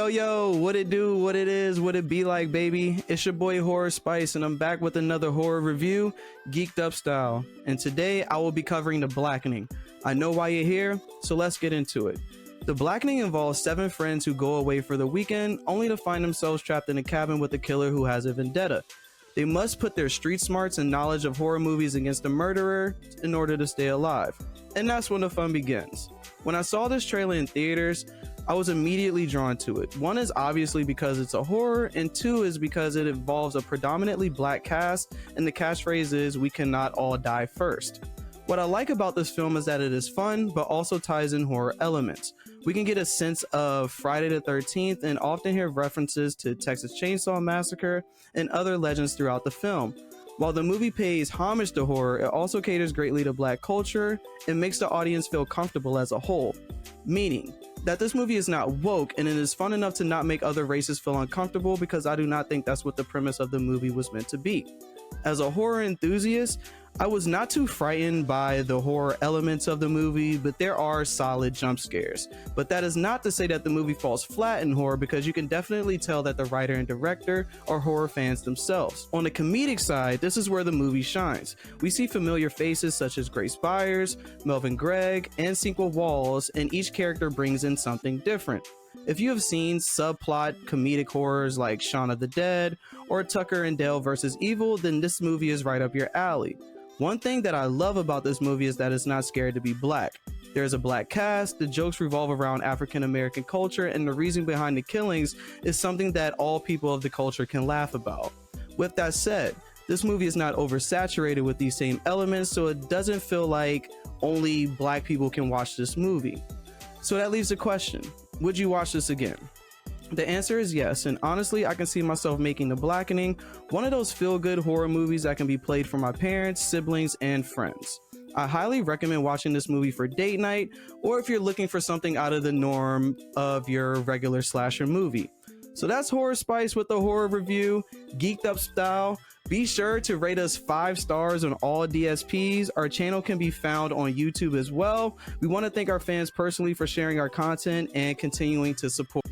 Yo, what it do, what it is, what it be like, baby? It's your boy Horror Spice, and I'm back with another horror review, Geeked Up style. And today I will be covering The Blackening. I know why you're here, so let's get into it. The Blackening involves 7 friends who go away for the weekend, only to find themselves trapped in a cabin with a killer who has a vendetta. They must put their street smarts and knowledge of horror movies against the murderer in order to stay alive. And that's when the fun begins. When I saw this trailer in theaters, I was immediately drawn to it. One is obviously because it's a horror, and 2 is because it involves a predominantly black cast, and the catchphrase is, "We cannot all die first." What I like about this film is that it is fun, but also ties in horror elements. We can get a sense of Friday the 13th and often hear references to Texas Chainsaw Massacre and other legends throughout the film. While the movie pays homage to horror, it also caters greatly to black culture and makes the audience feel comfortable as a whole. Meaning that this movie is not woke, and it is fun enough to not make other races feel uncomfortable, because I do not think that's what the premise of the movie was meant to be. As a horror enthusiast, I was not too frightened by the horror elements of the movie, but there are solid jump scares. But that is not to say that the movie falls flat in horror, because you can definitely tell that the writer and director are horror fans themselves. On the comedic side, this is where the movie shines. We see familiar faces such as Grace Byers, Melvin Gregg, and Sequel Walls, and each character brings in something different. If you have seen subplot comedic horrors like Shaun of the Dead or Tucker and Dale vs. Evil, then this movie is right up your alley. One thing that I love about this movie is that it's not scared to be black. There's a black cast, the jokes revolve around African American culture, and the reason behind the killings is something that all people of the culture can laugh about. With that said, this movie is not oversaturated with these same elements, so it doesn't feel like only black people can watch this movie. So that leaves the question, would you watch this again? The answer is yes, and honestly, I can see myself making The Blackening one of those feel-good horror movies that can be played for my parents, siblings, and friends. I highly recommend watching this movie for date night, or if you're looking for something out of the norm of your regular slasher movie. So that's Horror Spice with the horror review, Geeked Up style. Be sure to rate us 5 stars on all DSPs. Our channel can be found on YouTube as well. We want to thank our fans personally for sharing our content and continuing to support.